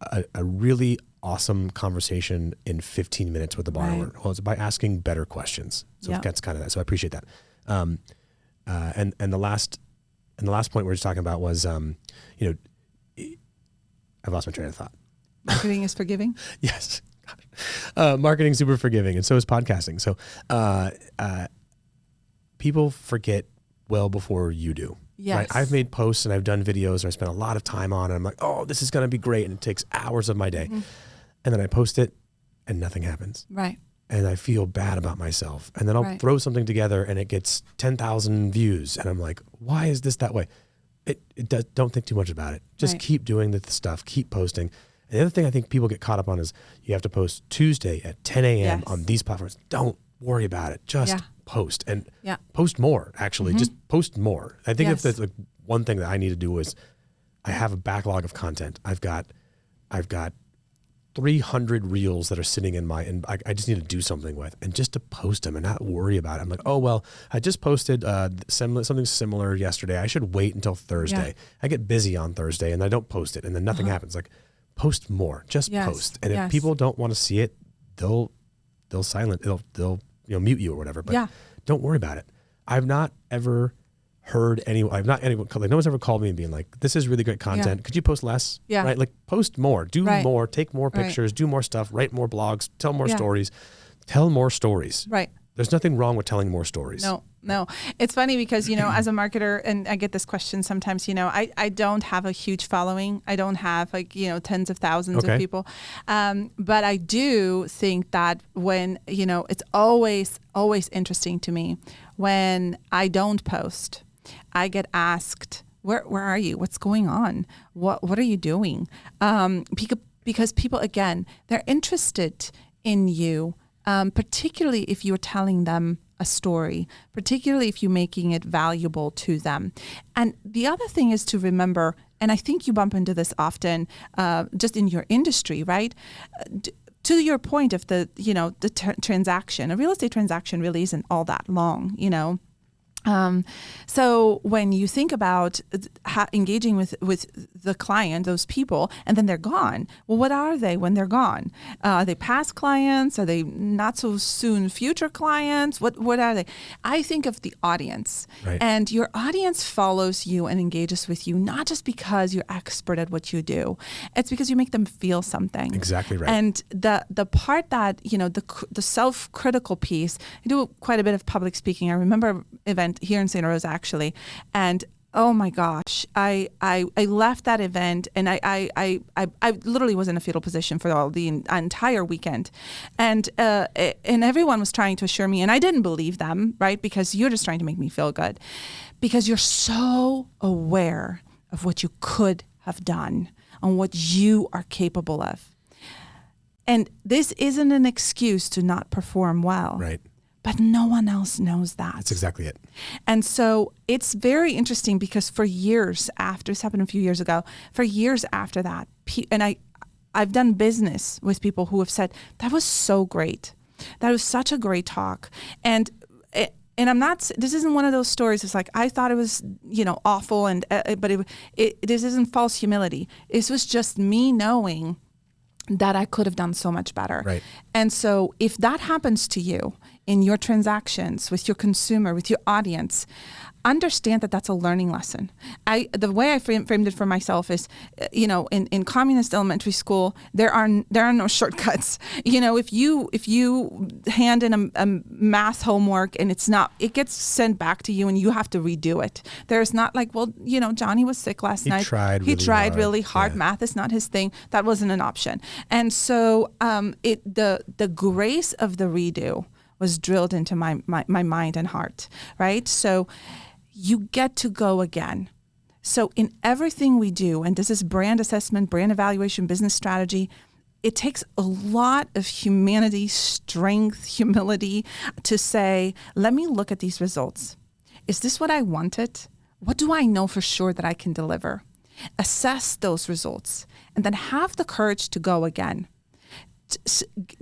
a really awesome conversation in 15 minutes with the borrower? Right. Well, it's by asking better questions. So that's kind of that. So I appreciate that. And the last point we were just talking about was, I've lost my train of thought. Marketing is forgiving? Yes. Marketing super forgiving, and so is podcasting. So people forget well before you do. Yes. Right? I've made posts and I've done videos, or I spent a lot of time on it. I'm like, oh, this is going to be great. And it takes hours of my day. And then I post it and nothing happens. Right. And I feel bad about myself. And then I'll throw something together and it gets 10,000 views. And I'm like, why is this that way? Don't think too much about it. Just keep doing the stuff, keep posting. And the other thing I think people get caught up on is you have to post Tuesday at 10 a.m. on these platforms. Don't worry about it. Just post, and post more, actually. Just post more. I think if there's one thing that I need to do is I have a backlog of content. I've got 300 reels that are sitting in and I just need to do something with, and just to post them and not worry about it. I'm like, oh, well, I just posted something similar yesterday. I should wait until Thursday. Yeah. I get busy on Thursday and I don't post it, and then nothing happens. Like, post more, just post. And if people don't want to see it, they'll mute you or whatever, but don't worry about it. I've not ever heard anyone, no one's ever called me and being like, this is really great content. Could you post less? Yeah. Right? Like, post more, do more, take more pictures, do more stuff, write more blogs, tell more stories, tell more stories. Right. There's nothing wrong with telling more stories. No. No, it's funny because, as a marketer, and I get this question sometimes, I don't have a huge following. I don't have tens of thousands of people. But I do think that when, it's always interesting to me when I don't post, I get asked, where are you? What's going on? What are you doing? Because people, again, they're interested in you, particularly if you're telling them a story, particularly if you're making it valuable to them. And the other thing is to remember, and I think you bump into this often just in your industry, right? To your point of the transaction, a real estate transaction really isn't all that long, So when you think about engaging with the client, those people, and then they're gone, well, what are they when they're gone? Are they past clients? Are they not so soon future clients? What are they? I think of the audience, right. And your audience follows you and engages with you, not just because you're expert at what you do. It's because you make them feel something. Exactly right. And the part that, the self-critical piece, I do quite a bit of public speaking. I remember an event here in St. Rose actually, and oh my gosh, I left that event and I literally was in a fetal position for the entire weekend, and everyone was trying to assure me, and I didn't believe them, right? Because you're just trying to make me feel good, because you're so aware of what you could have done and what you are capable of, and this isn't an excuse to not perform well, right? But no one else knows that. That's exactly it. And so it's very interesting because for years after, this happened a few years ago, for years after that, and I've done business with people who have said, that was so great. That was such a great talk. And I'm not, this isn't one of those stories. It's like, I thought it was, awful. But this isn't false humility. This was just me knowing that I could have done so much better. Right. And so if that happens to you in your transactions with your consumer, with your audience, understand that that's a learning lesson. The way I framed it for myself is, in communist elementary school, there are no shortcuts. If you hand in a math homework and it gets sent back to you and you have to redo it. There's not like, well, Johnny was sick last night. He tried really hard. Yeah. Math is not his thing. That wasn't an option. And so the grace of the redo was drilled into my mind and heart, right? So you get to go again. So in everything we do, and this is brand assessment, brand evaluation, business strategy, it takes a lot of humanity, strength, humility to say, let me look at these results. Is this what I wanted? What do I know for sure that I can deliver? Assess those results and then have the courage to go again.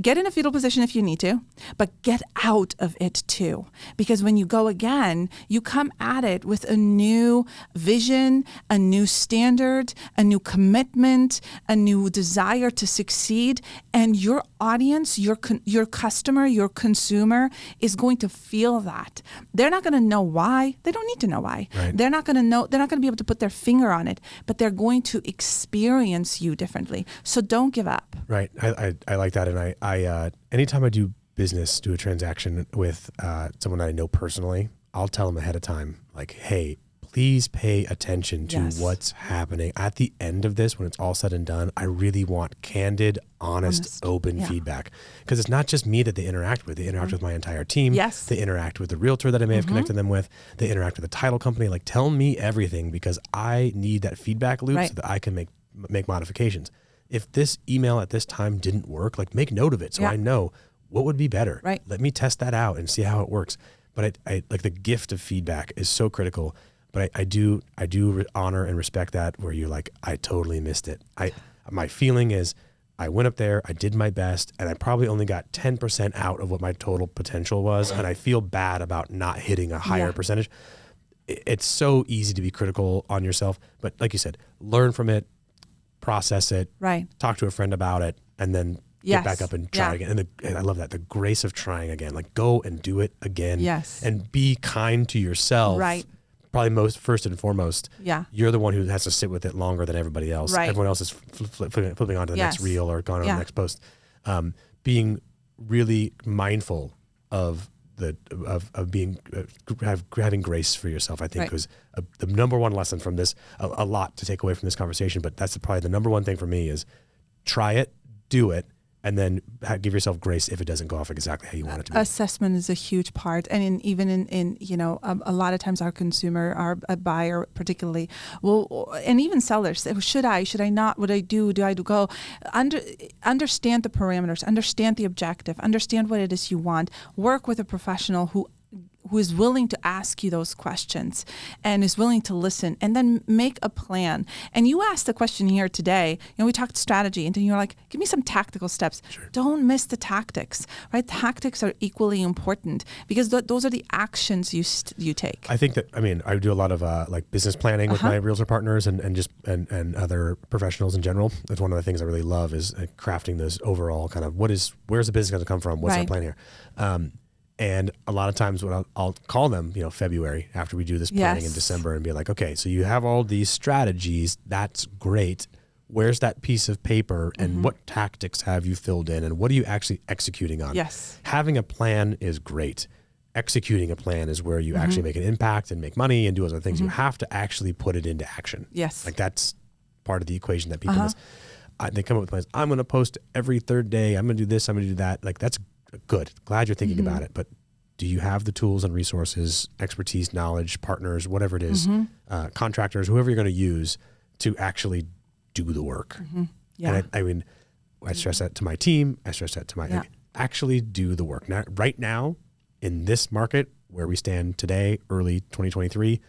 Get in a fetal position if you need to, but get out of it too. Because when you go again, you come at it with a new vision, a new standard, a new commitment, a new desire to succeed. And your audience, your customer, your consumer is going to feel that. They're not going to know why. They don't need to know why. Right. They're not going to know. They're not going to be able to put their finger on it, but they're going to experience you differently. So don't give up. Right. I like that. And I anytime I do a transaction with someone that I know personally, I'll tell them ahead of time, like, hey, please pay attention to what's happening. At the end of this, when it's all said and done, I really want candid, honest open feedback. Because it's not just me that they interact with. They interact with my entire team. Yes. They interact with the realtor that I may have connected them with. They interact with the title company. Like, tell me everything, because I need that feedback loop so that I can make modifications. If this email at this time didn't work, like, make note of it so I know what would be better. Right. Let me test that out and see how it works. But I like, the gift of feedback is so critical. But I do honor and respect that, where you're like, I totally missed it. My feeling is I went up there, I did my best, and I probably only got 10% out of what my total potential was. And I feel bad about not hitting a higher percentage. It's so easy to be critical on yourself. But like you said, learn from it. Process it, talk to a friend about it, and then get back up and try again. And I love that, the grace of trying again. Like, go and do it again. Yes. And be kind to yourself. Right. Probably first and foremost. Yeah. You're the one who has to sit with it longer than everybody else. Right. Everyone else is flipping on to the next reel or going on to the next post. Being really mindful of having grace for yourself, I think was the number one lesson from this. A lot to take away from this conversation, but that's probably the number one thing for me is try it, do it, and then give yourself grace if it doesn't go off exactly how you want it to be. Assessment is a huge part. And even in a lot of times our consumer, our buyer particularly, and even sellers, should I not, would I do I go? Understand the parameters, understand the objective, understand what it is you want, work with a professional who is willing to ask you those questions and is willing to listen, and then make a plan. And you asked the question here today, we talked strategy, and then you're like, give me some tactical steps. Sure. Don't miss the tactics, right? Tactics are equally important because those are the actions you take. I think that, I do a lot of like business planning with my realtor partners and other professionals in general. That's one of the things I really love is crafting this overall kind of where's the business going to come from? What's our plan here? And a lot of times when I'll call them, February after we do this planning in December and be like, okay, so you have all these strategies. That's great. Where's that piece of paper and what tactics have you filled in and what are you actually executing on? Yes. Having a plan is great. Executing a plan is where you actually make an impact and make money and do other things. You have to actually put it into action. Yes. Like that's part of the equation that people miss. They come up with plans. I'm going to post every third day. I'm going to do this. I'm going to do that. Like that's good. Glad you're thinking about it. But do you have the tools and resources, expertise, knowledge, partners, whatever it is, contractors, whoever you're going to use to actually do the work? Yeah. And I stress that to my team. I stress that to my actually do the work. Now, right now, in this market where we stand today, early 2023,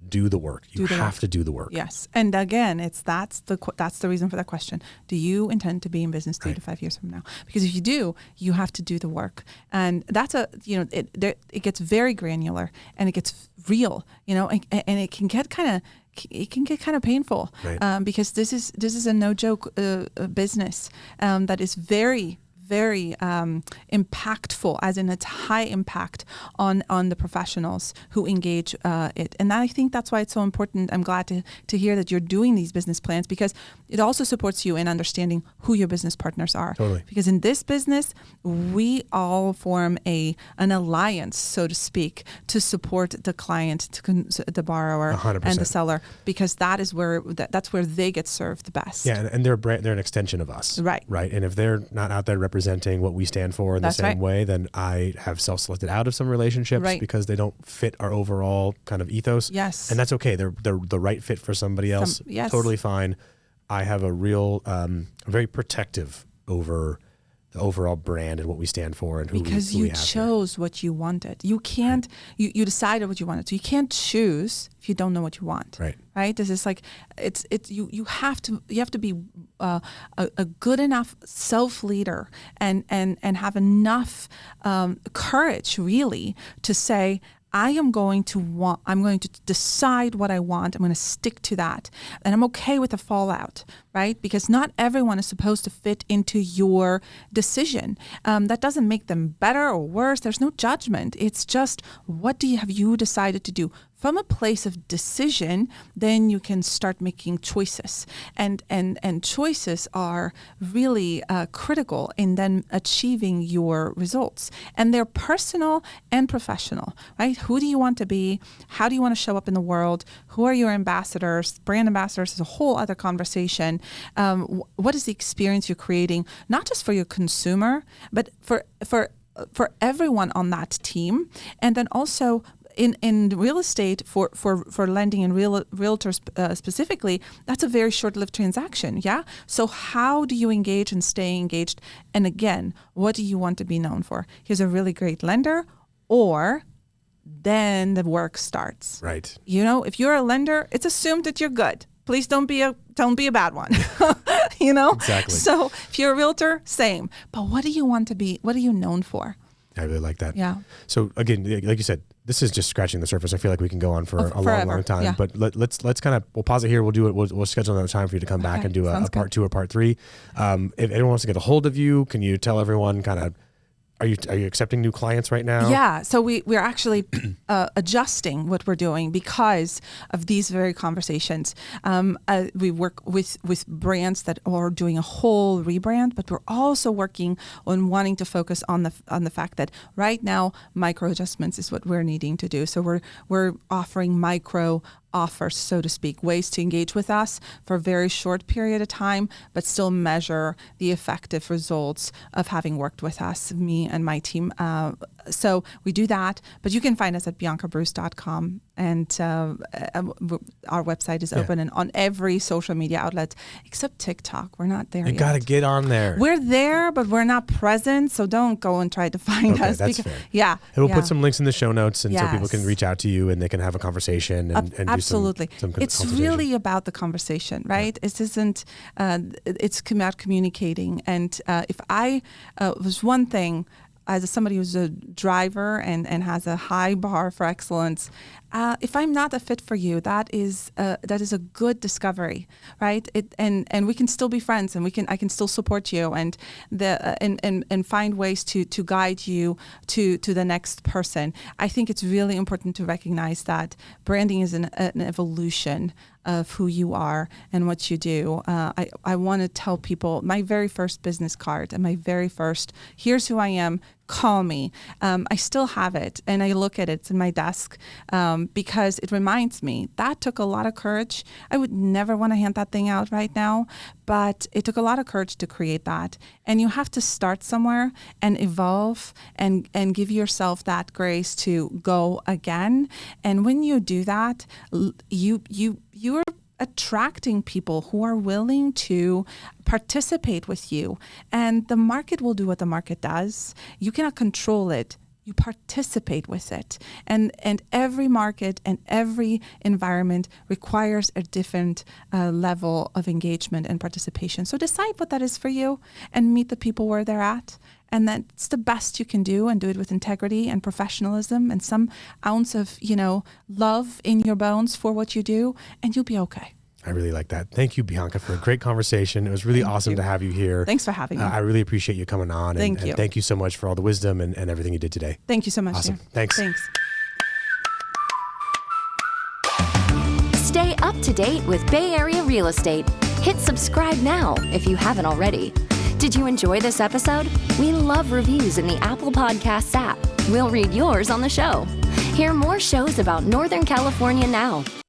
do the work. You have to do the work. Yes. And again, that's the reason for that question. Do you intend to be in business 3 to 5 years from now? Because if you do, you have to do the work. And that's it gets very granular and it gets real, and it can get kind of painful, because this is a no joke business that is very, very impactful, as in it's high impact on the professionals who engage it. And I think that's why it's so important. I'm glad to hear that you're doing these business plans, because it also supports you in understanding who your business partners are. Totally. Because in this business, we all form an alliance, so to speak, to support the client, the borrower, 100%. and the seller, because that's where they get served best. Yeah, and they're an extension of us. Right. Right. And if they're not out there representing what we stand for in the same way, then I have self-selected out of some relationships because they don't fit our overall kind of ethos. Yes. And that's okay. They're the right fit for somebody else. Yes. Totally fine. I have a real, very protective over the overall brand and what we stand for and who we have. Because you chose what you wanted. You can't, you decided what you wanted. So you can't choose if you don't know what you want. Right? This is like, you have to be a good enough self-leader and have enough courage really to say, I'm going to decide what I want. I'm going to stick to that. And I'm okay with the fallout, right? Because not everyone is supposed to fit into your decision. That doesn't make them better or worse. There's no judgment. It's just, what have you decided to do? From a place of decision, then you can start making choices. And choices are really critical in then achieving your results. And they're personal and professional, right? Who do you want to be? How do you want to show up in the world? Who are your ambassadors? Brand ambassadors is a whole other conversation. What is the experience you're creating, not just for your consumer, but for everyone on that team? And then also, in real estate, for lending and realtors specifically, that's a very short-lived transaction, yeah? So how do you engage and stay engaged? And again, what do you want to be known for? Here's a really great lender, or then the work starts. Right. If you're a lender, it's assumed that you're good. Please don't be a bad one. Exactly. So if you're a realtor, same. But what do you want to be? What are you known for? I really like that. Yeah. So again, like you said, this is just scratching the surface. I feel like we can go on for a long time. Yeah. But let's kind of, we'll pause it here. We'll do it. We'll schedule another time for you to come back and do a part 2 or part 3. If anyone wants to get a hold of you, can you tell everyone kind of Are you accepting new clients right now? Yeah. So we're actually adjusting what we're doing because of these very conversations. We work with brands that are doing a whole rebrand, but we're also working on wanting to focus on the fact that right now micro adjustments is what we're needing to do. So we're offering micro offers, so to speak, ways to engage with us for a very short period of time, but still measure the effective results of having worked with us, me and my team. So we do that, but you can find us at biancabroos.com, and our website is open and on every social media outlet except TikTok. We're not there yet. You got to get on there. We're there, but we're not present, so don't go and try to find us. That's fair. Yeah. And we'll put some links in the show notes, and so people can Yes. reach out to you and they can have a conversation and do Absolutely. some It's consultation. really about the conversation, right? It isn't, it's about communicating. And if I was one thing, as somebody who's a driver and has a high bar for excellence, if I'm not a fit for you, that is a good discovery, right? And we can still be friends, and I can still support you, and find ways to guide you to the next person. I think it's really important to recognize that branding is an evolution of who you are and what you do. I want to tell people my very first business card and my very first, here's who I am, call me. I still have it, and I look at it. It's in my desk because it reminds me that took a lot of courage. I would never want to hand that thing out right now, but it took a lot of courage to create that. And you have to start somewhere and evolve and give yourself that grace to go again. And when you do that, you're attracting people who are willing to participate with you. And the market will do what the market does. You cannot control it. You participate with it. And every market and every environment requires a different level of engagement and participation. So decide what that is for you and meet the people where they're at. And that's the best you can do, and do it with integrity and professionalism and some ounce of, love in your bones for what you do, and you'll be okay. I really like that. Thank you, Bianca, for a great conversation. It was really awesome to have you here. Thanks for having me. I really appreciate you coming on. Thank you. And thank you so much for all the wisdom and everything you did today. Thank you so much. Awesome. Dear. Thanks. Stay up to date with Bay Area real estate. Hit subscribe now if you haven't already. Did you enjoy this episode? We love reviews in the Apple Podcasts app. We'll read yours on the show. Hear more shows about Northern California now